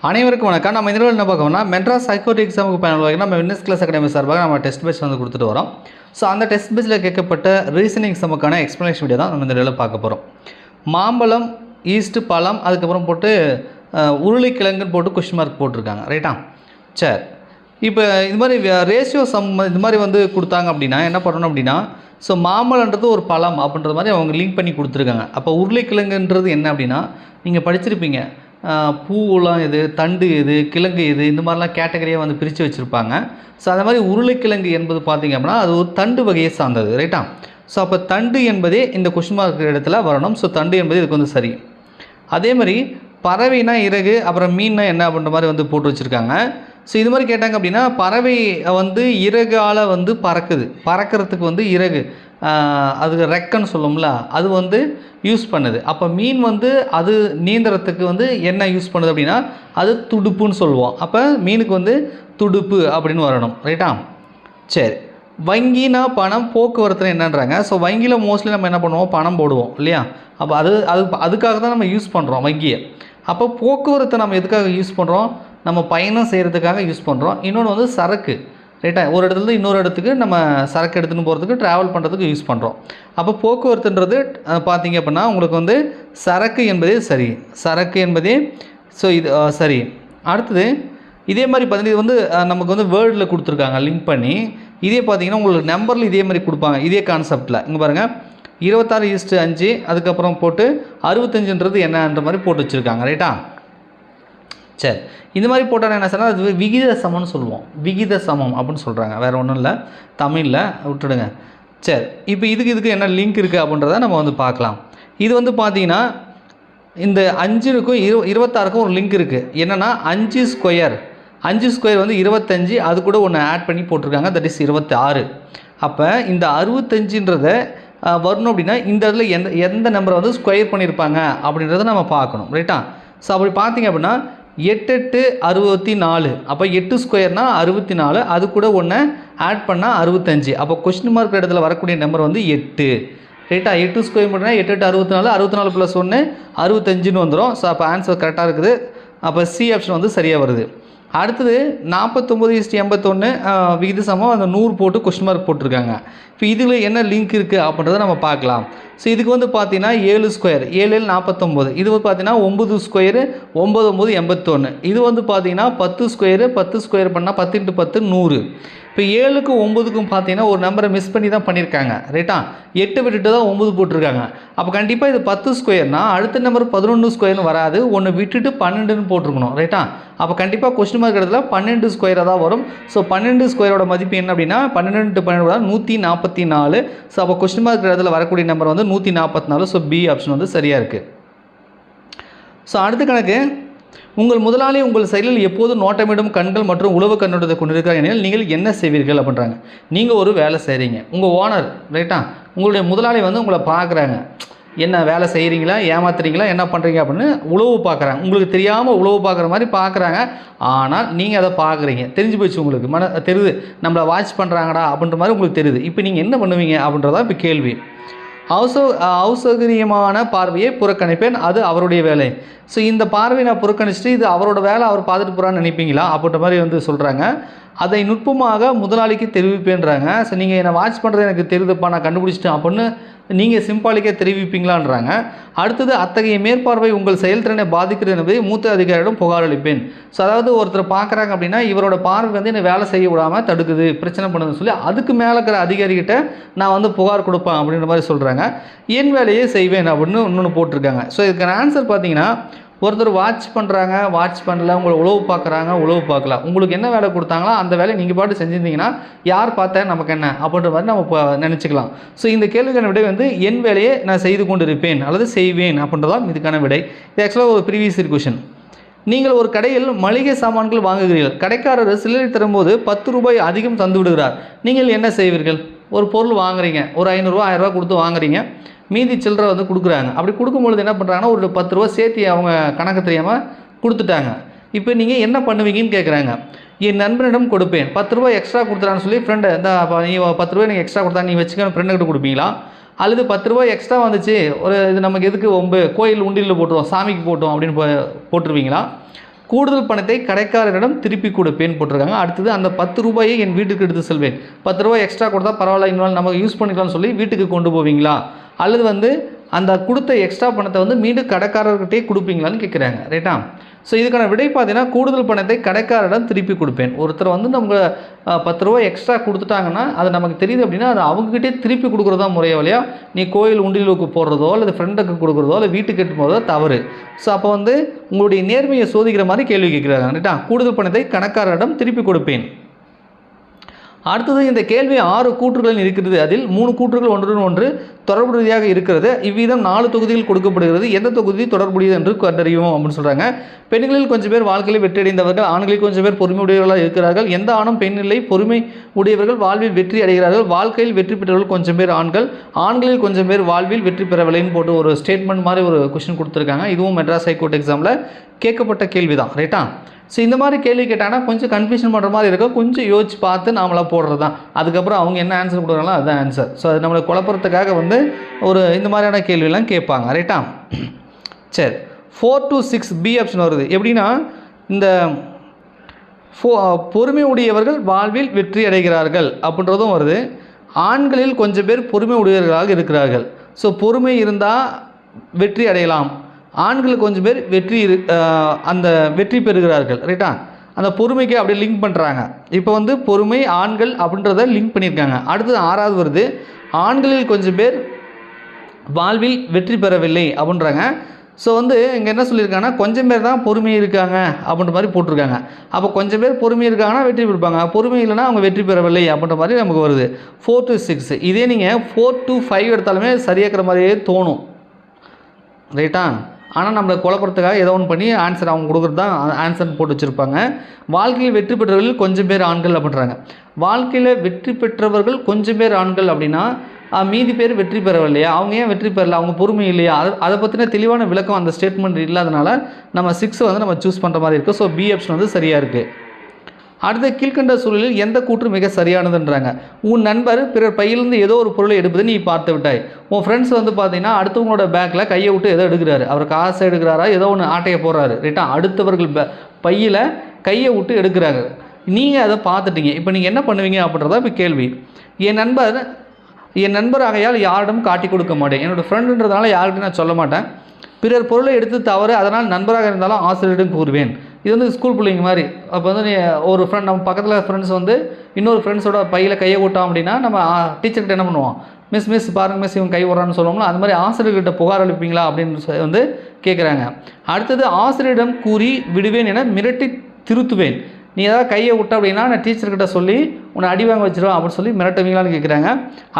அனைவருக்கும் வணக்கம். நம்ம இந்த என்ன பார்க்கணும்னா மெட்ராஸ் ஹைகோர்ட் எக்ஸாமுக்கு பயனுள்ள நம்ம வின்னர்ஸ் கிளாஸ் அகாடமி சார்பாக நம்ம டெஸ்ட் பேட்ச் வந்து கொடுத்துட்டு வரோம். ஸோ அந்த டெஸ்ட் பேட்சில் கேட்கப்பட்ட ரீசனிங் சமுக்கான எக்ஸ்ப்ளனேஷன் வீடியோ தான் நம்ம இந்த வீடியோவில் பார்க்க போகிறோம். மாம்பழம் ஈஸ்ட்டு பழம் அதுக்கப்புறம் போட்டு உருளைக்கிழங்குன்னு போட்டு கொஸ்டின் மார்க் போட்டிருக்காங்க, ரைட்டா? சரி, இப்போ இது மாதிரி ரேஷியோ சம் இது மாதிரி வந்து கொடுத்தாங்க அப்படின்னா என்ன பண்ணணும் அப்படின்னா, ஸோ மாம்பழன்றது ஒரு பழம் அப்படின்றது மாதிரி அவங்க லிங்க் பண்ணி கொடுத்துருக்காங்க. அப்போ உருளைக்கிழங்குன்றது என்ன அப்படின்னா நீங்கள் படிச்சிருப்பீங்க, பூவெலாம் எது, தண்டு எது, கிழங்கு எது, இந்த மாதிரிலாம் கேட்டகரியாக வந்து பிரித்து வச்சுருப்பாங்க. ஸோ அந்த மாதிரி உருளைக்கிழங்கு என்பது பார்த்திங்க அப்படின்னா அது ஒரு தண்டு வகையை சார்ந்தது, ரைட்டா? ஸோ அப்போ தண்டு என்பதே இந்த கொஸ்டின் மார்க் இடத்துல வரணும். ஸோ தண்டு என்பது இதுக்கு வந்து சரி. அதே மாதிரி பறவைனா இறகு, அப்புறம் மீன்னா என்ன அப்படின்ற மாதிரி வந்து போட்டு வச்சுருக்காங்க. ஸோ இது மாதிரி கேட்டாங்க அப்படின்னா பறவை வந்து இறகால் வந்து பறக்கிறதுக்கு வந்து இறகு, அதுக்கு ரெக்கன்னு சொல்லும்ல, அது வந்து யூஸ் பண்ணுது. அப்போ மீன் வந்து அது நீந்துறதுக்கு வந்து என்ன யூஸ் பண்ணுது அப்படின்னா அது துடுப்புன்னு சொல்லுவோம். அப்போ மீனுக்கு வந்து துடுப்பு அப்படின்னு வரணும், ரைட்டா? சரி, வங்கினா பணம், போக்குவரத்துனா என்னன்றாங்க. ஸோ வங்கியில் மோஸ்ட்லி நம்ம என்ன பண்ணுவோம், பணம் போடுவோம் இல்லையா? அப்போ அதுக்காக தான் நம்ம யூஸ் பண்ணுறோம் வங்கியை. அப்போ போக்குவரத்தை நம்ம எதுக்காக யூஸ் பண்ணுறோம், நம்ம பயணம் செய்கிறதுக்காக யூஸ் பண்ணுறோம். இன்னொன்று வந்து சரக்கு, ரைட்டா? ஒரு இடத்துலேருந்து இன்னொரு இடத்துக்கு நம்ம சரக்கு எடுத்துகிட்டு போகிறதுக்கு ட்ராவல் பண்ணுறதுக்கு யூஸ் பண்ணுறோம். அப்போ போக்குவரத்துன்றது பார்த்திங்க அப்படின்னா உங்களுக்கு வந்து சரக்கு என்பதே சரி, சரக்கு என்பதே. ஸோ இது சரி. அடுத்தது இதே மாதிரி பார்த்தீங்கன்னா இது வந்து நமக்கு வந்து வேர்டில் கொடுத்துருக்காங்க லிங்க் பண்ணி. இதே பார்த்திங்கன்னா உங்களுக்கு நம்பரில் இதே மாதிரி கொடுப்பாங்க, இதே கான்செப்டில். இங்கே பாருங்கள் 26:5 அதுக்கப்புறம் போட்டு 65ன்றது என்னன்ற மாதிரி போட்டு வச்சுருக்காங்க, ரைட்டா? சரி, இந்த மாதிரி போட்டால் என்ன சொன்னால் அது விகித சமம்னு சொல்லுவோம். விகித சமம் அப்படின்னு சொல்கிறாங்க, வேறு ஒன்றும் இல்லை, தமிழில் விட்டுடுங்க. சரி, இப்போ இதுக்கு என்ன லிங்க் இருக்குது அப்படின்றத நம்ம வந்து பார்க்கலாம். இது வந்து பார்த்திங்கன்னா இந்த 5க்கும் 26க்கும் ஒரு லிங்க் இருக்குது. என்னென்னா 5 ஸ்கொயர் வந்து 25, அது கூட ஒன்று ஆட் பண்ணி போட்டிருக்காங்க, தட் இஸ் 26. அப்போ இந்த 65ன்றதை வரணும் அப்படின்னா இந்த இடத்துல எந்த நம்பரை வந்து ஸ்கொயர் பண்ணியிருப்பாங்க அப்படின்றத நம்ம பார்க்கணும், ரைட்டா? ஸோ அப்படி பார்த்திங்க அப்படின்னா 8 8 64. அப்போ 8 ஸ்கொயர்னால் 64, அது கூட ஒன்று ஆட் பண்ணால் 65. அப்போ கொஸ்டின் மார்க் இடத்துல வரக்கூடிய நம்பர் வந்து 8, ரைட்டா? 8 ஸ்கொயர் பண்ணால் 8 8 64, 64 + 1 65ன்னு வந்துடும். ஸோ அப்போ ஆன்சர் கரெக்டாக இருக்குது. அப்போ சி ஆப்ஷன் வந்து சரியாக வருது. அடுத்தது 49:81 விகித சமம் அந்த 100 போட்டு கொஸ்டின் மார்க் போட்டிருக்காங்க. இப்போ இதில் என்ன லிங்க் இருக்குது அப்படின்றத நம்ம பார்க்கலாம். ஸோ இதுக்கு வந்து பார்த்தீங்கன்னா 7 ஸ்கொயர் 7 7 49. இது வந்து பார்த்தீங்கன்னா 9 ஸ்கொயரு 9 9 81. இது வந்து பார்த்தீங்கன்னா 10 ஸ்கொயரு 10 ஸ்கொயர் பண்ணால் 10 × 10 100. இப்போ 7க்கும் 9க்கும் பார்த்தீங்கன்னா ஒரு நம்பரை மிஸ் பண்ணி தான் பண்ணியிருக்காங்க, ரைட்டா? 8 விட்டுட்டு தான் 9 போட்டிருக்காங்க. அப்போ கண்டிப்பாக இது 10 ஸ்கொயர்னால் அடுத்த நம்பர் 11 ஸ்கொயர்னு வராது, ஒன்று விட்டுட்டு 12ன்னு போட்டிருக்கணும், ரைட்டா? அப்போ கண்டிப்பாக கொஸ்டின் மார்க் இடத்துல 12 ஸ்கொயராக தான் வரும். ஸோ 12 ஸ்கொயரோட மதிப்பு என்ன அப்படின்னா 12 × 12 144. ஸோ அப்போ கொஸ்டின் மார்க் இடத்துல வரக்கூடிய நம்பர் வந்து 144. ஸோ பி ஆப்ஷன் வந்து சரியாக இருக்குது. ஸோ அடுத்த கணக்கு, உங்கள் முதலாளி உங்கள் செயலில் எப்போது நோட்டமிடும் கண்கள் மற்றும் உளவு கண்ணோட்டத்தை கொண்டிருக்கிறார் எனில் நீங்கள் என்ன செய்வீர்கள் அப்படின்றாங்க. நீங்கள் ஒரு வேலை செய்கிறீங்க, உங்கள் ஓனர், ரைட்டா? உங்களுடைய முதலாளி வந்து உங்களை பார்க்குறாங்க, என்ன வேலை செய்கிறீங்களா, ஏமாத்துறீங்களா, என்ன பண்ணுறீங்க அப்படின்னு உளவு பார்க்குறாங்க. உங்களுக்கு தெரியாமல் உளவு பார்க்குற மாதிரி பார்க்குறாங்க. ஆனால் நீங்கள் அதை பார்க்குறீங்க, தெரிஞ்சு போச்சு உங்களுக்கு, தெரியுது நம்மளை வாட்ச் பண்ணுறாங்கடா அப்படின்ற மாதிரி உங்களுக்கு தெரியுது. இப்போ நீங்கள் என்ன பண்ணுவீங்க அப்படின்றதான் இப்போ கேள்வி. அசௌகரியமான பார்வையை புறக்கணிப்பேன், அது அவருடைய வேலை. ஸோ இந்த பார்வையை நான் புறக்கணிச்சுட்டு இது அவரோட வேலை, அவர் பார்த்துட்டு போகிறான்னு நினைப்பீங்களா அப்படின்ற மாதிரி வந்து சொல்கிறாங்க. அதை நுட்பமாக முதலாளிக்கு தெரிவிப்பேன்றாங்க. ஸோ நீங்கள் என்னை வாட்ச் பண்ணுறது எனக்கு தெரியுதுப்பா, நான் கண்டுபிடிச்சிட்டேன் அப்படின்னு நீங்கள் சிம்பாலிக்காக தெரிவிப்பீங்களான்றாங்க. அடுத்தது, அத்தகைய மேற்பார்வை உங்கள் செயல்திறனை பாதிக்கிறது என்பதை மூத்த அதிகாரியிடம் புகார் அளிப்பேன். ஸோ அதாவது ஒருத்தர் பார்க்குறாங்க அப்படின்னா இவரோட பார்வை வந்து என்னை வேலை செய்ய விடாமல் தடுக்குது, பிரச்சனை பண்ணுதுன்னு சொல்லி அதுக்கு மேலே இருக்கிற அதிகாரிகிட்ட நான் வந்து புகார் கொடுப்பேன் அப்படின்ற மாதிரி சொல்கிறாங்க. என் வேலையே செய்வேன் அப்படின்னு இன்னொன்று போட்டிருக்காங்க. ஸோ இதுக்கான ஆன்சர் பார்த்தீங்கன்னா, ஒருத்தர் வாட்ச் பண்ணுறாங்க, வாட்ச் பண்ணல, உங்களை உளவு பார்க்குறாங்க, உளவு பார்க்கல, உங்களுக்கு என்ன வேலை கொடுத்தாங்களோ அந்த வேலையை நீங்கள் பாட்டு செஞ்சுருந்தீங்கன்னா யார் பார்த்தா நமக்கு என்ன அப்படின்ற மாதிரி நம்ம நினச்சிக்கலாம். ஸோ இந்த கேள்விக்கான விடை வந்து என் வேலையை நான் செய்து கொண்டு இருப்பேன் அல்லது செய்வேன் அப்படின்றதான் இதுக்கான விடை. இது ஆக்சுவலாக ஒரு ப்ரீவியஸ் இயர் கொஷின். நீங்கள் ஒரு கடையில் மளிகை சாமான்கள் வாங்குகிறீர்கள், கடைக்காரர் சில்லறை தரும்போது 10 ரூபாய் அதிகம் தந்து விடுகிறார், நீங்கள் என்ன செய்வீர்கள்? ஒரு பொருள் வாங்குறீங்க, ஒரு 500 ரூபா 1000 ரூபா கொடுத்து வாங்குறீங்க, மீதி சில்லறை வந்து கொடுக்குறாங்க. அப்படி கொடுக்கும்பொழுது என்ன பண்ணுறாங்கன்னா ஒரு 10 ரூபா சேர்த்து அவங்க கணக்கு தெரியாமல் கொடுத்துட்டாங்க. இப்போ நீங்கள் என்ன பண்ணுவீங்கன்னு கேட்குறாங்க. என் நண்பனிடம் கொடுப்பேன், 10 ரூபா எக்ஸ்ட்ரா கொடுத்துறான்னு சொல்லி ஃப்ரெண்டு இந்த நீ 10 ரூபாய் நீங்கள் எக்ஸ்ட்ரா கொடுத்தா நீ வச்சுக்க ஃப்ரெண்டுக்கிட்ட கொடுப்பீங்களா? அல்லது 10 ரூபாய் எக்ஸ்ட்ரா வந்துச்சு, ஒரு இது நமக்கு எதுக்கு கோயில் உண்டியில் போட்டுருவோம், சாமிக்கு போட்டோம் அப்படின்னு போட்டுருவீங்களா? கூடுதல் பணத்தை கடைக்காரரிடம் திருப்பி கொடுப்பேன் போட்டிருக்காங்க. அடுத்தது அந்த 10 ரூபாயை என் வீட்டுக்கு எடுத்து செல்வேன். 10 ரூபாய் எக்ஸ்ட்ரா கொடுத்தா பரவாயில்ல, இன்னொரு நம்ம யூஸ் பண்ணிக்கலாம்னு சொல்லி வீட்டுக்கு கொண்டு போவீங்களா, அல்லது வந்து அந்த கொடுத்த எக்ஸ்ட்ரா பணத்தை வந்து மீண்டும் கடைக்காரர்கிட்டே கொடுப்பீங்களான்னு கேட்குறாங்க. ரைட்டா? ஸோ இதுக்கான விடை பார்த்தீங்கன்னா கூடுதல் பணத்தை கடைக்காரரிடம் திருப்பி கொடுப்பேன். ஒருத்தர் வந்து நமக்கு 10 ரூபாய் எக்ஸ்ட்ரா கொடுத்துட்டாங்கன்னா அது நமக்கு தெரியுது அப்படின்னா அது அவங்ககிட்டே திருப்பி கொடுக்குறதா முறைய வழியா, நீ கோயில் உண்டியலுக்கு போடுறதோ அல்லது ஃப்ரெண்டுக்கு கொடுக்குறதோ இல்லை வீட்டுக்கு எட்டு போகிறதோ தவறு. ஸோ அப்போ வந்து உங்களுடைய நேர்மையை சோதிக்கிற மாதிரி கேள்வி கேட்குறாங்க. ரைட்டா? கூடுதல் பணத்தை கணக்காரரிடம் திருப்பி கொடுப்பேன். அடுத்தது இந்த கேள்வி 6 கூற்றுகளில் இருக்கிறது. அதில் 3 கூற்றுகள் ஒன்றுடன் ஒன்று தொடர்பு ரீதியாக இருக்கிறது. இவ்விதம் 4 தொகுதிகள் கொடுக்கப்படுகிறது. எந்த தொகுதி தொடர்புடையது என்று கண்டறியும் அப்படின்னு சொல்கிறாங்க. பெண்களில் கொஞ்சம் பேர் வாழ்க்கையில் வெற்றியடைந்தவர்கள், ஆண்களில் கொஞ்சம் பேர் பொறுமை உடையவர்களாக இருக்கிறார்கள். எந்த ஆணும் பெண்ணில்லை, பொறுமை உடையவர்கள் வாழ்வில் வெற்றி அடைகிறார்கள். வாழ்க்கையில் வெற்றி பெற்றவர்கள் கொஞ்சம் பேர் ஆண்கள், ஆண்களில் கொஞ்சம் பேர் வாழ்வில் வெற்றி பெறவில்லைன்னு போட்டு ஒரு ஸ்டேட்மெண்ட் மாதிரி ஒரு கொஸ்டின் கொடுத்துருக்காங்க. இதுவும் மெட்ராஸ் ஹைகோர்ட் எக்ஸாமில் கேட்கப்பட்ட கேள்வி தான். ரைட்டா? ஸோ இந்த மாதிரி கேள்வி கேட்டாங்கன்னா கொஞ்சம் கன்ஃபியூஷன் பண்ணுற மாதிரி இருக்கும். கொஞ்சம் யோசிச்சு பார்த்து நாமளாக போடுறது தான். அதுக்கப்புறம் அவங்க என்ன ஆன்சர் கொடுக்குறாங்களோ அதுதான் ஆன்சர். ஸோ அது நம்மளை குழப்பறதுக்காக வந்து ஒரு இந்த மாதிரியான கேள்வியெல்லாம் கேட்பாங்க. ரைட்டா? சரி, 4 to 6 பி ஆப்ஷன் வருது. எப்படின்னா இந்த பொறுமை உடையவர்கள் வாழ்வில் வெற்றி அடைகிறார்கள் அப்படின்றதும் வருது. ஆண்களில் கொஞ்சம் பேர் பொறுமை உடையவர்களாக இருக்கிறார்கள். ஸோ பொறுமை இருந்தால் வெற்றி அடையலாம், ஆண்களுக்கு கொஞ்சம் பேர் அந்த வெற்றி பெறுகிறார்கள். ரைட்டா? அந்த பொறுமைக்கு அப்படி லிங்க் பண்ணுறாங்க. இப்போ வந்து பொறுமை ஆண்கள் அப்படின்றத லிங்க் பண்ணியிருக்காங்க. அடுத்தது 6வது வருது, ஆண்களில் கொஞ்சம் பேர் வாழ்வில் வெற்றி பெறவில்லை அப்படின்றாங்க. ஸோ வந்து இங்கே என்ன சொல்லியிருக்காங்கன்னா கொஞ்சம் பேர் தான் பொறுமை இருக்காங்க அப்படின்ற மாதிரி போட்டிருக்காங்க. அப்போ கொஞ்சம் பேர் பொறுமை இருக்காங்கன்னா வெற்றி பெறுப்பாங்க, பொறுமை இல்லைன்னா அவங்க வெற்றி பெறவில்லை அப்படின்ற மாதிரி நமக்கு வருது. 4 to 6 இதே நீங்கள் 4 to 5 எடுத்தாலுமே சரியாக்கிற மாதிரியே தோணும். ரைட்டா? ஆனால் நம்மளை குழப்பறதுக்காக ஏதோ ஒன்று பண்ணி ஆன்சர் அவங்க கொடுக்குறது தான் ஆன்சர்னு போட்டு வச்சுருப்பாங்க. வாழ்க்கையில் வெற்றி பெற்றவர்கள் கொஞ்சம் பேர் ஆண்கள் அப்படின்றாங்க. வாழ்க்கையில் வெற்றி பெற்றவர்கள் கொஞ்சம் பேர் ஆண்கள் அப்படின்னா மீதி பேர் வெற்றி பெறவில்லையா, அவங்க ஏன் வெற்றி பெறல, அவங்க பொறுமை இல்லையா, அதை பற்றின தெளிவான விளக்கம் அந்த ஸ்டேட்மெண்ட் இல்லாதனால நம்ம 6 வந்து நம்ம சூஸ் பண்ணுற மாதிரி இருக்குது. ஸோ பி ஆப்ஷன் வந்து சரியாக இருக்குது. அடுத்த கீழ்கண்ட சூழலில் எந்த கூற்று மிக சரியானதுன்றாங்க. உன் நண்பர் பிறர் பையிலிருந்து ஏதோ ஒரு பொருளை எடுப்பதை நீ பார்த்து விட்டாய். உன் ஃப்ரெண்ட்ஸ் வந்து பார்த்தீங்கன்னா அடுத்தவங்களோட பேக்கில் கையை விட்டு ஏதோ எடுக்கிறாரு, அவர் காசை எடுக்கிறாரா, ஏதோ ஒன்று ஆட்டையை போடுறாரு. ரைட்டா? அடுத்தவர்கள் பையில் கையை விட்டு எடுக்கிறாங்க, நீங்கள் அதை பார்த்துட்டீங்க. இப்போ நீங்கள் என்ன பண்ணுவீங்க அப்படின்றத இப்போ கேள்வி. என் நண்பர் ஆகையால் யாரிடம் காட்டி கொடுக்க மாட்டேன், என்னோடய ஃப்ரெண்டுன்றதுனால யார்கிட்டையும் நான் சொல்ல மாட்டேன். பிறர் பொருளை எடுத்து தவறு, அதனால் நண்பராக இருந்தாலும் ஆசிரியரிடம் கூறுவேன். இது வந்து ஸ்கூல் பிள்ளைங்க மாதிரி. அப்போ வந்து நீ ஒரு ஃப்ரெண்ட், நம்ம பக்கத்தில் ஃப்ரெண்ட்ஸ் வந்து இன்னொரு ஃப்ரெண்ட்ஸோட பையில் கையை விட்டோம் அப்படின்னா நம்ம டீச்சர்கிட்ட என்ன பண்ணுவோம், மிஸ் பாருங்கள் மிஸ் இவங்க கை விட்றான்னு சொல்லுவாங்களோ அது மாதிரி ஆசிரியர்கிட்ட புகார் அளிப்பீங்களா அப்படின்னு வந்து கேட்குறாங்க. அடுத்தது ஆசிரியரிடம் கூறி விடுவேன் என மிரட்டி திருத்துவேன். நீ ஏதாவது கையை விட்ட அப்படின்னா நான் டீச்சர்கிட்ட சொல்லி உன்னை அடி வாங்க வச்சிருவேன் அப்படின்னு சொல்லி மிரட்டுவீங்களான்னு கேட்குறாங்க.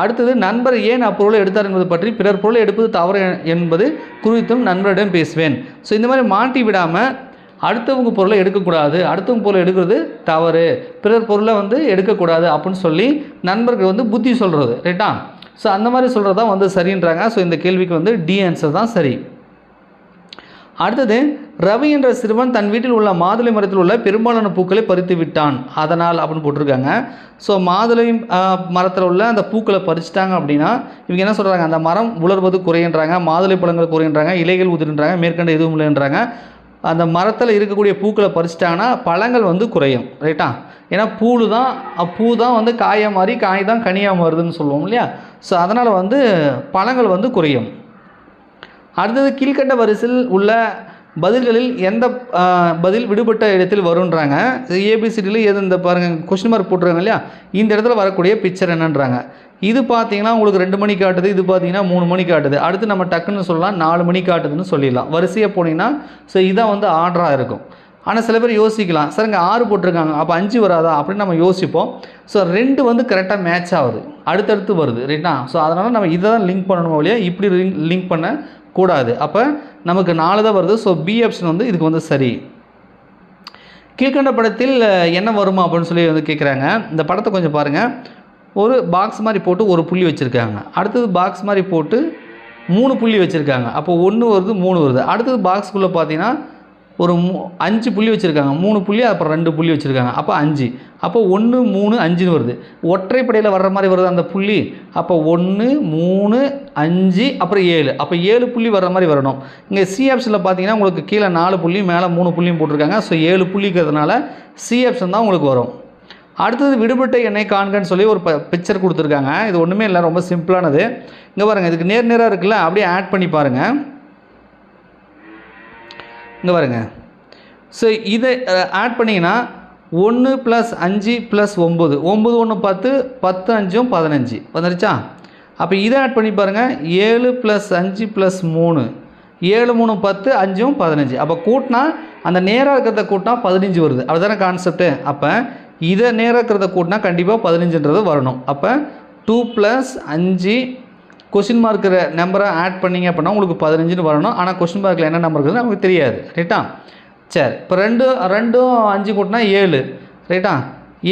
அடுத்தது நண்பர் ஏன் அப்பொருளை எடுத்தார் என்பது பற்றி பிறர் பொருளை எடுப்பது தவறு என்பது குறித்தும் நண்பரிடம் பேசுவேன். ஸோ இந்த மாதிரி மாட்டி விடாமல் அடுத்தவங்க பொருளை எடுக்கக்கூடாது, அடுத்தவங்க பொருளை எடுக்கிறது தவறு, பிறர் பொருளை வந்து எடுக்கக்கூடாது அப்படின்னு சொல்லி நண்பர்கள் வந்து புத்தி சொல்கிறது. ரைட்டா? ஸோ அந்த மாதிரி சொல்கிறது தான் வந்து சரின்றாங்க. ஸோ இந்த கேள்விக்கு வந்து டி ஆன்சர் தான் சரி. அடுத்தது ரவி என்ற சிறுவன் தன் வீட்டில் உள்ள மாதுளை மரத்தில் உள்ள பெரும்பாலான பூக்களை பறித்து விட்டான், அதனால் அப்படின்னு போட்டிருக்காங்க. ஸோ மாதுளை மரத்தில் உள்ள அந்த பூக்களை பறிச்சிட்டாங்க அப்படின்னா இவங்க என்ன சொல்கிறாங்க, அந்த மரம் உலர்வது குறையின்றாங்க, மாதுளை பழங்கள் குறையின்றாங்க, இலைகள் உதிர்ன்றாங்க, மேற்கண்ட எதுவும் இல்லைன்றாங்க. அந்த மரத்தில் இருக்கக்கூடிய பூக்களை பறிச்சிட்டாங்கன்னா பழங்கள் வந்து குறையும். ரைட்டா? ஏன்னா பூ தான் வந்து காயாக மாறி காய் தான் கனியாக மாறுதுன்னு சொல்லுவோம் இல்லையா? ஸோ அதனால் வந்து பழங்கள் வந்து குறையும். அடுத்தது கீழ்கண்ட வரிசையில் உள்ள பதில்களில் எந்த பதில் விடுபட்ட இடத்தில் வருன்றாங்க. ஏபிசிடியில் எது இந்த பாருங்கள் கொஸ்டின் மார்க் போட்டுருக்காங்க இல்லையா, இந்த இடத்துல வரக்கூடிய பிக்சர் என்னன்றாங்க. இது பார்த்தீங்கன்னா உங்களுக்கு 2 மணி காட்டுது, இது பார்த்தீங்கன்னா 3 மணி காட்டுது. அடுத்து நம்ம டக்குன்னு சொல்லலாம் 4 மணி காட்டுதுன்னு சொல்லிடலாம். வரிசையாக போனீங்கன்னா ஸோ இதான் வந்து ஆர்டராக இருக்கும். ஆனால் சில பேர் யோசிக்கலாம், சார் இங்கே 6 போட்டிருக்காங்க அப்போ 5 வராதா அப்படின்னு நம்ம யோசிப்போம். ஸோ 2 வந்து கரெக்டாக மேட்ச் ஆகுது, அடுத்தடுத்து வருது. ரைட்டா? ஸோ அதனால் நம்ம இதை தான் லிங்க் பண்ணணும் இல்லையா, இப்படி லிங்க் பண்ண கூடாது. அப்போ நமக்கு 4 தான் வருது. ஸோ பி ஆப்ஷன் வந்து இதுக்கு வந்து சரி. கீழ்கண்ட படத்தில் என்ன வருமா அப்படின்னு சொல்லி வந்து கேட்குறாங்க. இந்த படத்தை கொஞ்சம் பாருங்கள். ஒரு பாக்ஸ் மாதிரி போட்டு ஒரு புள்ளி வச்சுருக்காங்க, அடுத்தது பாக்ஸ் மாதிரி போட்டு 3 புள்ளி வச்சுருக்காங்க. அப்போ 1 வருது 3 வருது. அடுத்தது பாக்ஸுக்குள்ளே பார்த்தீங்கன்னா ஒரு 5 புள்ளி வச்சுருக்காங்க, 3 புள்ளி அப்புறம் 2 புள்ளி வச்சுருக்காங்க, அப்போ 5. அப்போ 1 3 5ன்னு வருது. ஒற்றைப்படையில் வர்ற மாதிரி வருது அந்த புள்ளி. அப்போ 1 3 5 அப்புறம் 7, அப்போ 7 புள்ளி வர்ற மாதிரி வரணும். இங்கே சி ஆப்ஷனில் பார்த்தீங்கன்னா உங்களுக்கு கீழே 4 புள்ளி மேலே 3 புள்ளியும் போட்டிருக்காங்க. ஸோ 7 புள்ளிக்கிறதுனால சி ஆப்ஷன் தான் உங்களுக்கு வரும். அடுத்தது விடுபட்ட எண்ணை காண்கன்னு சொல்லி ஒரு பிக்சர் கொடுத்துருக்காங்க. இது ஒன்றுமே இல்லை, ரொம்ப சிம்பிளானது. இங்கே பாருங்கள், இதுக்கு நேராக இருக்குல்ல, அப்படியே ஆட் பண்ணி பாருங்கள். இங்கே பாருங்கள். ஸோ இதை ஆட் பண்ணிங்கன்னா 1 + 5 + 9, 9 1 10, 10 5 15 வந்துருச்சா? அப்போ இதை ஆட் பண்ணி பாருங்கள். 7 + 5 + 3, 7 3 10, 5 15. அப்போ கூட்டினா அந்த நேராக இருக்கிறத கூட்டினா 15 வருது. அதுதானே கான்செப்ட்டு. அப்போ இதை நேராக இருக்கிறத கூட்டினா கண்டிப்பாக 15ன்றது வரணும். அப்போ 2 + 5 கொஷின் மார்க் இருக்கிற நம்பரை ஆட் பண்ணிங்க அப்படின்னா உங்களுக்கு 15ன்னு வரணும். ஆனால் கொஷின் மார்க்கில் என்ன நம்பர் இருக்குதுன்னு நமக்கு தெரியாது. ரைட்டா? சரி, இப்போ 2 5 கூட்டினா 7. ரைட்டா?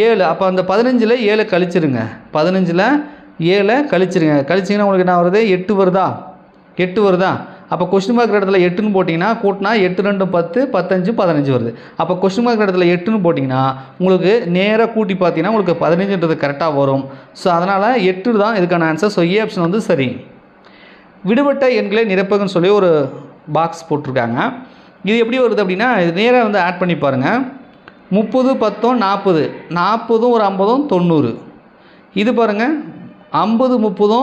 7. அப்போ அந்த 15ல் 7 கழிச்சிருங்க. 15ல் 7 கழிச்சிருங்க. கழிச்சிங்கன்னா உங்களுக்கு என்ன வருது? 8 வருதா? 8 வருதா? அப்போ கொஸ்டின் மார்க் இடத்துல 8ன்னு போட்டிங்கன்னா கூட்டினா 8 2 10, 10 5 15 வருது. அப்போ கொஸ்டின் மார்க் இடத்துல 8ன்னு போட்டிங்கன்னா உங்களுக்கு நேராக கூட்டி பார்த்தீங்கன்னா உங்களுக்கு 15ன்றது கரெக்டாக வரும். ஸோ அதனால் 8 தான் இதுக்கான ஆன்சர். ஸோ ஏ ஆப்ஷன் வந்து சரி. விடுபட்ட எண்களை நிரப்புங்கன்னு சொல்லி ஒரு பாக்ஸ் போட்டிருக்காங்க. இது எப்படி வருது அப்படின்னா, இது நேராக வந்து ஆட் பண்ணி பாருங்கள். 30 10 40, 40 ஒரு 50 90. இது பாருங்கள், 50 30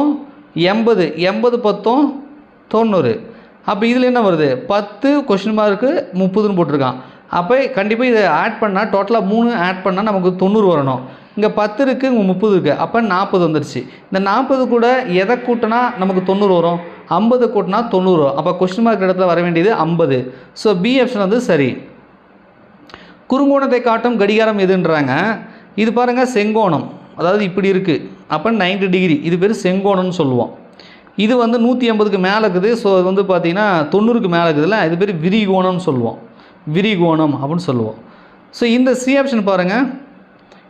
80, 80 10 90. அப்போ இதில் என்ன வருது? 10 கொஸ்டின் மார்க்கு 30ன்னு போட்டிருக்கான். அப்போ கண்டிப்பாக இதை ஆட் பண்ணால் டோட்டலாக 3 ஆட் பண்ணால் நமக்கு 90 வரணும். இங்கே 10 இருக்குது, இங்கே 30 இருக்குது. அப்போ 40 வந்துடுச்சு. இந்த 40 கூட எதை கூட்டினா நமக்கு 90 வரும்? 50 கூட்டினா 90 வரும். அப்போ கொஸ்டின் மார்க் இடத்துல வர வேண்டியது 50. ஸோ பி ஆப்ஷன் வந்து சரி. குறுங்கோணத்தை காட்டும் கடிகாரம் எதுன்றாங்க. இது பாருங்கள், செங்கோணம். அதாவது இப்படி இருக்குது. அப்போ 90 டிகிரி. இது பேர் செங்கோணம்னு சொல்லுவோம். இது வந்து 180க்கு மேலே இருக்குது. ஸோ இது வந்து பார்த்திங்கன்னா 90க்கு மேலே இருக்குதுல்ல, இது பேர் விரிகோணம்னு சொல்லுவோம். விரிகோணம் அப்படின்னு சொல்லுவோம். ஸோ இந்த சி ஆப்ஷன் பாருங்கள்,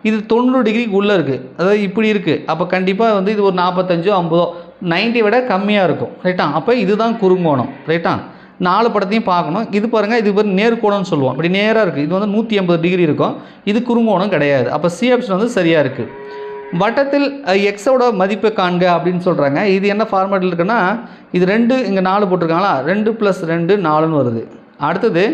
இது 90 டிகிரிக்கு உள்ளே இருக்குது. அதாவது இப்படி இருக்குது. அப்போ கண்டிப்பாக வந்து இது ஒரு 45 50, 90 விட கம்மியாக இருக்கும். ரைட்டா? அப்போ இதுதான் குறுங்கோணம். ரைட்டா? 4 படத்தையும் பார்க்கணும். இது பாருங்கள், இது பேர் நேர்கோணம்னு சொல்லுவோம். இப்படி நேராக இருக்குது. இது வந்து 180 டிகிரி இருக்கும். இது குறுங்கோணம் கிடையாது. அப்போ சி ஆப்ஷன் வந்து சரியாக இருக்குது. வட்டத்தில் எக்ஸோட மதிப்பை காண்க அப்படின்னு சொல்கிறாங்க. இது என்ன ஃபார்மேட்டில் இருக்குன்னா, இது 2 இங்கே 4 போட்டிருக்காங்களா, 2 + 2 4ன்னு வருது. அடுத்தது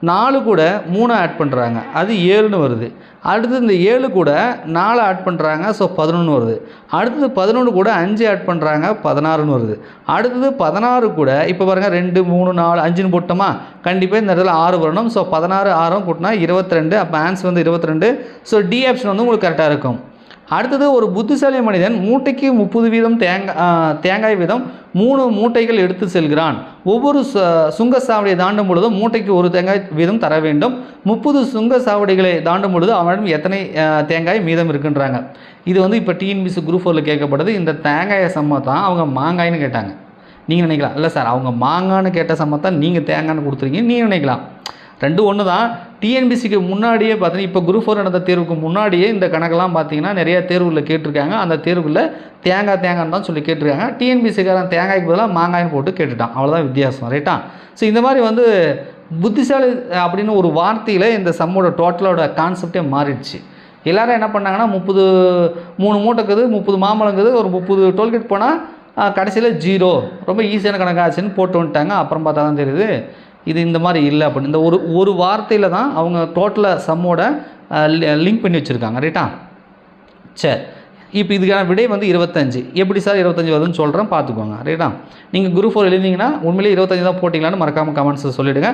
4 கூட 3 ஆட் பண்ணுறாங்க, அது 7ன்னு வருது. அடுத்தது இந்த 7 கூட 4 ஆட் பண்ணுறாங்க, ஸோ 11 வருது. அடுத்தது 11 கூட 5 ஆட் பண்ணுறாங்க, 16ன்னு வருது. அடுத்தது 16 கூட இப்போ பாருங்கள் 2 3 4 5ன்னு போட்டோமா, கண்டிப்பாக இந்த இடத்துல 6 வரணும். ஸோ 16 6 கூட்டினா 22. அப்போ ஆன்சர் வந்து 22. ஸோ டி ஆப்ஷன் வந்து உங்களுக்கு கரெக்டாக இருக்கும். அடுத்தது ஒரு புத்திசாலி மனிதன் மூட்டைக்கு 30 வீதம் தேங்காய் வீதம் 3 மூட்டைகள் எடுத்து செல்கிறான். ஒவ்வொரு சுங்கச்சாவடியை தாண்டும் பொழுதும் மூட்டைக்கு 1 தேங்காய் வீதம் தர வேண்டும். 30 சுங்கச்சாவடிகளை தாண்டும் பொழுது அவனிடம் எத்தனை தேங்காய் மீதம் இருக்குன்றாங்க. இது வந்து இப்போ டிஎன்பிஎஸ்சி குரூப் 4ல் கேட்கப்படுது. இந்த தேங்காயை சம்மத்தான் அவங்க மாங்காய்னு கேட்டாங்க. நீங்கள் நினைக்கலாம், இல்லை சார் அவங்க மாங்கான்னு கேட்ட சம்மத்தான் நீங்கள் தேங்காய்னு கொடுத்துருக்கீங்க நீங்கள் நினைக்கலாம். 2 ஒன்று தான். டிஎன்பிசிக்கு முன்னாடியே பார்த்தீங்கன்னா, இப்போ குரூப் 4 நடந்த தேர்வுக்கு முன்னாடியே இந்த கணக்கெல்லாம் பார்த்தீங்கன்னா நிறையா தேர்வுகளில் கேட்டிருக்காங்க. அந்த தேர்வில் தேங்காய்ன்னு தான் சொல்லி கேட்டிருக்காங்க. டிஎன்பிசிக்காரன் தேங்காய்க்கு பதிலாக மாங்காய்னு போட்டு கேட்டுட்டான். அவ்வளோதான் வித்தியாசம். ரைட்டா? ஸோ இந்த மாதிரி வந்து புத்திசாலி அப்படின்னு ஒரு வார்த்தையில் இந்த சம்மோட டோட்டலோட கான்செப்டே மாறிடுச்சு. எல்லோரும் என்ன பண்ணாங்கன்னா 3 மூட்டைக்குது, 30 மாம்பழங்குது, ஒரு 30 டோல்கேட் போனால் கடைசியில் 0, ரொம்ப ஈஸியான கணக்காச்சுன்னு போட்டு வந்துட்டாங்க. அப்புறம் பார்த்தா தான் தெரியுது இது இந்த மாதிரி இல்லை அப்படின்னு. இந்த ஒரு வார்த்தையில் தான் அவங்க டோட்டலாக சம்மோட லிங்க் பண்ணி வச்சுருக்காங்க. ரைட்டா? சரி, இப்போ இதுக்கான விடை வந்து 25. எப்படி சார் 25 வருதுன்னு சொல்கிறேன், பார்த்துக்கோங்க. ரைட்டா? நீங்கள் குரூப் 4 எழுதிங்கன்னா உண்மையிலே 25 தான் போட்டிங்களான்னு மறக்காமல் கமெண்ட்ஸில் சொல்லிவிடுங்க.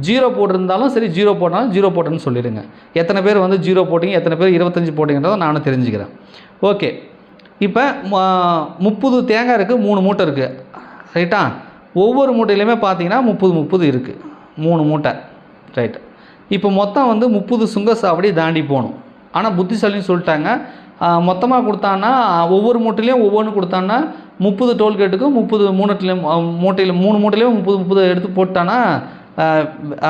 0 போட்டிருந்தாலும் சரி, 0 போட்டாலும் 0 போட்டேன்னு சொல்லிவிடுங்க. எத்தனை பேர் வந்து 0 போட்டிங்க, எத்தனை பேர் 25 போட்டிங்கன்றதை நானும் தெரிஞ்சுக்கிறேன். ஓகே, இப்போ 30 தேங்காய் இருக்குது, 3 மூட்டை இருக்குது. ரைட்டா? ஒவ்வொரு மூட்டையிலையுமே பார்த்தீங்கன்னா 30 இருக்குது, 3 மூட்டை. ரைட்டு. இப்போ மொத்தம் வந்து 30 சுங்கச்சாவடி தாண்டி போகணும். ஆனால் புத்திசாலின்னு சொல்லிட்டாங்க, மொத்தமாக கொடுத்தான்னா ஒவ்வொரு மூட்டையிலையும் ஒவ்வொன்று கொடுத்தான்னா 30 டோல்கேட்டுக்கும் 30 மூட்டையில் 3 மூட்டையிலையும் 30 எடுத்து போட்டான்னா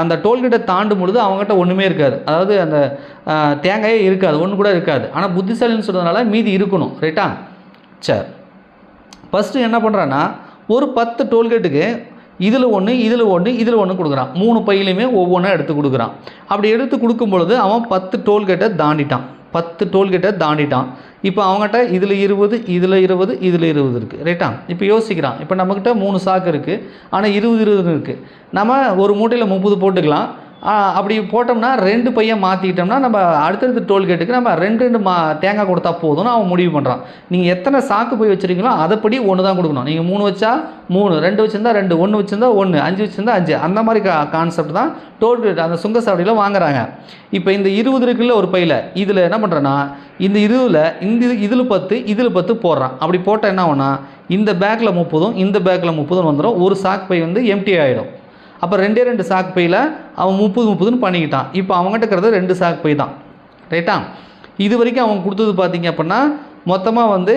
அந்த டோல்கேட்டை தாண்டும் பொழுது அவங்ககிட்ட ஒன்றுமே இருக்காது. அதாவது அந்த தேங்காயே இருக்காது, ஒன்று கூட இருக்காது. ஆனால் புத்திசாலின்னு சொல்கிறதுனால மீதி இருக்கணும். ரைட்டா? சரி, ஃபஸ்ட்டு என்ன பண்ணுறான்னா ஒரு 10 டோல்கேட்டுக்கு இதில் ஒன்று இதில் ஒன்று இதில் ஒன்று கொடுக்குறான். 3 பையிலையுமே ஒவ்வொன்றா எடுத்து கொடுக்குறான். அப்படி எடுத்து கொடுக்கும் பொழுது அவன் 10 டோல்கேட்டை தாண்டிட்டான். 10 டோல்கேட்டை தாண்டிட்டான். இப்போ அவங்ககிட்ட இதில் 20 இதில் 20 இதில் 20 இருக்குது. ரைட்டா? இப்போ யோசிக்கிறான். இப்போ நம்மக்கிட்ட 3 சாக்கு இருக்குது, ஆனால் 20 இருக்குது. நம்ம ஒரு மூட்டையில் 30 போட்டுக்கலாம். அப்படி போட்டோம்னா 2 பையை மாற்றிக்கிட்டோம்னா நம்ம அடுத்தடுத்த டோல்கேட்டுக்கு நம்ம 2 தேங்காய் கொடுத்தா போதும்னு அவன் முடிவு பண்ணுறான். நீங்கள் எத்தனை சாக்கு போய் வச்சுருக்கீங்களோ அதைப்படி ஒன்று தான் கொடுக்கணும். நீங்கள் 3 வச்சா 3, 2 வச்சுருந்தா 2, 1 வச்சுருந்தா 1, 5 வச்சுருந்தா 5, அந்த மாதிரி கான்செப்ட் தான் டோல்கேட் அந்த சுங்கசாவடியில் வாங்குறாங்க. இப்போ இந்த 20 இருக்குல்ல ஒரு பையில், இதில் என்ன பண்ணுறேன்னா இந்த 20ல் இதில் 10 இதில் 10 போடுறான். அப்படி போட்டால் என்ன ஆகும்னா இந்த பேக்கில் 30 இந்த பேக்கில் 30 வந்துடும். ஒரு சாக்கு பை வந்து எம்டி ஆகிடும். அப்போ 2 சாக்கு பையில் அவன் 30 பண்ணிக்கிட்டான். இப்போ அவங்ககிட்ட இருக்கிறது 2 சாக்கு பை தான். ரைட்டா? இது வரைக்கும் அவன் கொடுத்தது பார்த்திங்க அப்படின்னா மொத்தமாக வந்து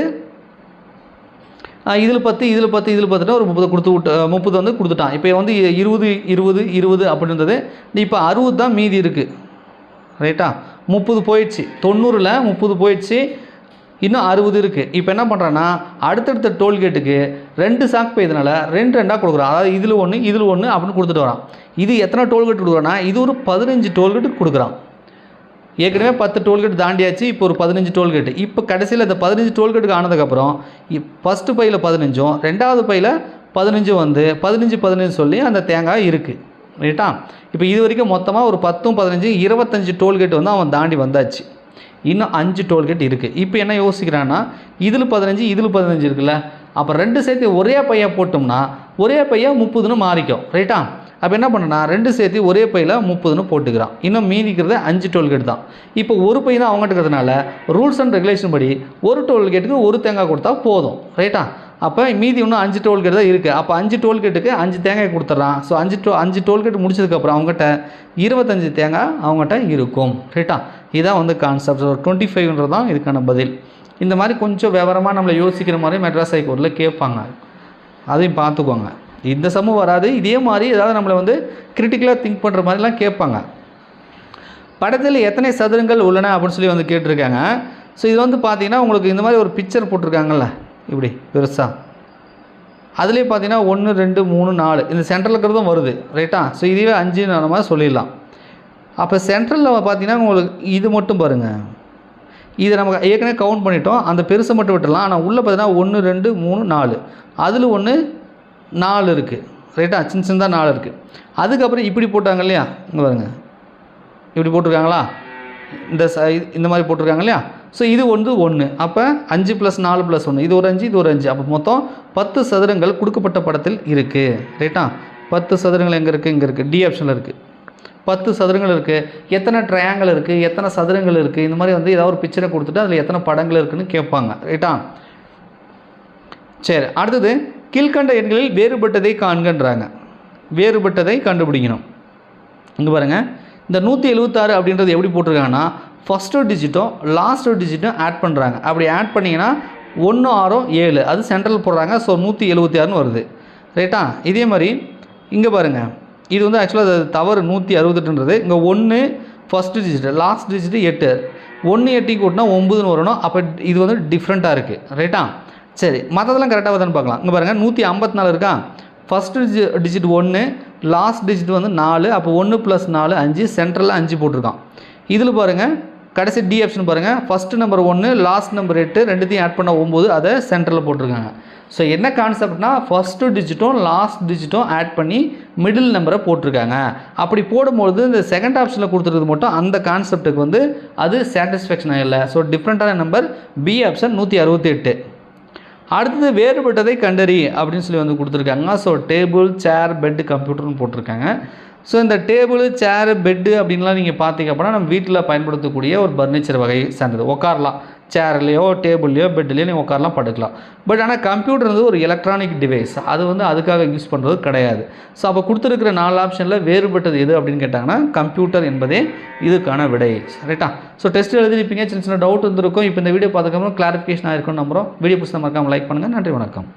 இதில் 10 இதில் 10 இதில் 10 ஒரு 30 வந்து கொடுத்துட்டான். இப்போ வந்து 20 20 20 அப்படின்றது இப்போ 60 தான் மீதி இருக்குது. ரைட்டா? 30 போயிடுச்சு. 90ல் 30 போயிடுச்சு. இன்னும் 60 இருக்குது. இப்போ என்ன பண்ணுறான்னா அடுத்தடுத்த டோல்கேட்டுக்கு 2 சாக்கு பை இதனால் 2 கொடுக்குறான். அதாவது இதில் 1 இதில் 1 அப்படின்னு கொடுத்துட்டு வரான். இது எத்தனை டோல்கேட் கொடுக்குறான்னா இது ஒரு 15 டோல்கேட்டு கொடுக்குறான். ஏற்கனவே 10 டோல்கேட் தாண்டியாச்சு. இப்போ ஒரு 15 டோல்கேட்டு. இப்போ கடைசியில் இந்த 15 டோல்கேட்டுக்கு ஆனதுக்கப்புறம் ஃபஸ்ட்டு பையில் 15ம் ரெண்டாவது பையில் 15 வந்து 15 சொல்லி அந்த தேங்காய் இருக்குது. ரைட்டா? இப்போ இது வரைக்கும் மொத்தமாக ஒரு 10 15 25 டோல்கேட் வந்து அவன் தாண்டி வந்தாச்சு. இன்னும் 5 டோல்கேட் இருக்குது. இப்போ என்ன யோசிக்கிறான்னா இதில் 15 இதில் 15 இருக்குல்ல, அப்போ 2 சேர்த்து ஒரே பையை போட்டோம்னா ஒரே பையை 30ன்னு மாறிக்கும். ரைட்டா? அப்போ என்ன பண்ணுன்னா 2 சேர்த்து ஒரே பையில் 30ன்னு போட்டுக்கிறான். இன்னும் மீதிக்கிறது 5 டோல்கேட் தான். இப்போ ஒரு பை தான் அவங்ககிட்ட இருக்கிறதுனால ரூல்ஸ் அண்ட் ரெகுலேஷன் படி ஒரு டோல்கேட்டுக்கு ஒரு தேங்காய் கொடுத்தா போதும். ரைட்டா? அப்போ மீதி இன்னும் 5 டோல்கேட் தான் இருக்குது. அப்போ 5 டோல்கேட்டுக்கு 5 தேங்காய் கொடுத்துட்றான். ஸோ 5 டோல்கேட் முடிச்சதுக்கப்புறம் அவங்ககிட்ட 25 தேங்காய் அவங்ககிட்ட இருக்கும். ரைட்டா? இதான் வந்து கான்செப்ட். 25ன்றது தான் இதுக்கான பதில். இந்த மாதிரி கொஞ்சம் விவரமாக நம்மளை யோசிக்கிற மாதிரி மெட்ராஸ் ஹைகோர்ட்டில் கேட்பாங்க. அதையும் பார்த்துக்கோங்க. இந்த சமம் வராது. இதே மாதிரி ஏதாவது நம்மளை வந்து கிரிட்டிக்கலாக திங்க் பண்ணுற மாதிரிலாம் கேட்பாங்க. படத்தில் எத்தனை சதுரங்கள் உள்ளன அப்படின்னு சொல்லி வந்து கேட்டிருக்காங்க. ஸோ இது வந்து பார்த்தீங்கன்னா உங்களுக்கு இந்த மாதிரி ஒரு பிக்சர் போட்டிருக்காங்கல்ல இப்படி பெருசாக, அதுலேயே பார்த்தீங்கன்னா 1 2 3 4 இந்த சென்ட்ரல் இருக்கிறதும் வருது. ரைட்டா? ஸோ இதுவே 5 நம்ம சொல்லிடலாம். அப்போ சென்ட்ரலில் பார்த்தீங்கன்னா உங்களுக்கு இது மட்டும் பாருங்கள். இதை நம்ம ஏற்கனவே கவுண்ட் பண்ணிட்டோம். அந்த பெருசை மட்டும் விட்டுடலாம். ஆனால் உள்ளே பார்த்தீங்கன்னா 1 2 3 4 அதில் 1 4 இருக்குது. ரைட்டா? சின்னதாக 4 இருக்குது. அதுக்கப்புறம் இப்படி போட்டாங்க இல்லையா, இங்கே பாருங்கள் இப்படி போட்டிருக்காங்களா, இந்த மாதிரி போட்டிருக்காங்க இல்லையா. ஸோ இது வந்து 1. அப்போ 5 + 4 + 1 இது ஒரு 5 இது ஒரு 5. அப்போ மொத்தம் 10 சதுரங்கள் கொடுக்கப்பட்ட படத்தில் இருக்குது. ரைட்டா? 10 சதுரங்கள் எங்கே இருக்குது? இங்கே இருக்குது. டி ஆப்ஷனில் இருக்குது. 10 சதுரங்கள் இருக்குது. எத்தனை ட்ரையாங்கிள் இருக்குது, எத்தனை சதுரங்கள் இருக்குது, இந்த மாதிரி வந்து ஏதாவது ஒரு பிக்சரை கொடுத்துட்டு அதில் எத்தனை படங்கள் இருக்குதுன்னு கேட்பாங்க. ரைட்டா? சரி, அடுத்தது கீழ்கண்ட எண்களில் வேறுபட்டதை காண்கன்றாங்க. வேறுபட்டதை கண்டுபிடிக்கணும். இங்கே பாருங்கள், இந்த 176 அப்படின்றது எப்படி போட்டிருக்காங்கன்னா ஃபஸ்ட்டு டிஜிட்டும் லாஸ்ட்டு டிஜிட்டும் ஆட் பண்ணுறாங்க. அப்படி ஆட் பண்ணிங்கன்னா 1 6 7 அது சென்ட்ரல் போடுறாங்க. ஸோ 176ன்னு வருது. ரைட்டா? இதே மாதிரி இங்கே பாருங்கள், இது வந்து ஆக்சுவலாக அது தவறு. 168ன்றது இங்கே 1 ஃபஸ்ட்டு டிஜிட்டு லாஸ்ட் டிஜிட்டு 8 1 8 கூட்டினா 9ன்னு வரணும். அப்போ இது வந்து டிஃப்ரெண்ட்டாக இருக்குது. ரைட்டா? சரி, மற்றதெல்லாம் கரெக்டாக வருதான்னு பார்க்கலாம். இங்கே பாருங்கள் 154 இருக்கா. ஃபஸ்ட்டு டிஜிட் 1 லாஸ்ட் டிஜிட் வந்து 4. அப்போ 1 + 4 5 சென்ட்ரலில் 5 போட்டிருக்கான். இதில் பாருங்கள் கடைசி டி ஆப்ஷன் பாருங்கள், ஃபஸ்ட்டு நம்பர் 1 லாஸ்ட் நம்பர் 8 ரெண்டுத்தையும் ஆட் பண்ண 9 அதை சென்டரில் போட்டிருக்காங்க. ஸோ என்ன கான்செப்ட்னா ஃபஸ்ட்டு டிஜிட்டும் லாஸ்ட் டிஜிட்டும் ஆட் பண்ணி மிடில் நம்பரை போட்டிருக்காங்க. அப்படி போடும்போது இந்த செகண்ட் ஆப்ஷனில் கொடுத்துருது மட்டும் அந்த கான்செப்ட்டுக்கு வந்து அது சாட்டிஸ்ஃபேக்ஷன் இல்லை. ஸோ டிஃப்ரெண்ட்டான நம்பர் பி ஆப்ஷன் 168. அடுத்தது வேறுபட்டதை கண்டறி அப்படின்னு சொல்லி வந்து கொடுத்துருக்காங்க. ஸோ டேபிள் சேர் பெட்டு கம்ப்யூட்டர்னு போட்டிருக்காங்க. ஸோ இந்த டேபிள் சேரு பெட்டு அப்படின்லாம் நீங்கள் பார்த்தீங்க அப்படின்னா நம்ம வீட்டில் பயன்படுத்தக்கூடிய ஒரு பர்னிச்சர் வகை சார்ந்தது. உட்காரலாம், சேர்லையோ டேபிள்லையோ பெட்லேயோ நீங்கள் உட்காரலாம், படுக்கலாம். பட் ஆனால் கம்ப்யூட்டர் வந்து ஒரு எலக்ட்ரானிக் டிவைஸ், அது வந்து அதுக்காக யூஸ் பண்ணுறது கிடையாது. ஸோ அப்போ கொடுத்துருக்கிற 4 ஆப்ஷனில் வேறுபட்டது எது அப்படின்னு கேட்டாங்கன்னா கம்ப்யூட்டர் என்பதே இதுக்கான விடை. ரைட்டா? ஸோ டெஸ்ட் எழுதிருப்பீங்க, சின்ன சின்ன டவுட் இருந்திருக்கும். இப்போ இந்த வீடியோ பார்த்துக்கப்புறம் கிளாரிஃபிகேஷன் ஆகிருக்கும்னு நம்புகிறோம். வீடியோ பிடிச்ச மறக்காமல் லைக் பண்ணுங்கள். நன்றி, வணக்கம்.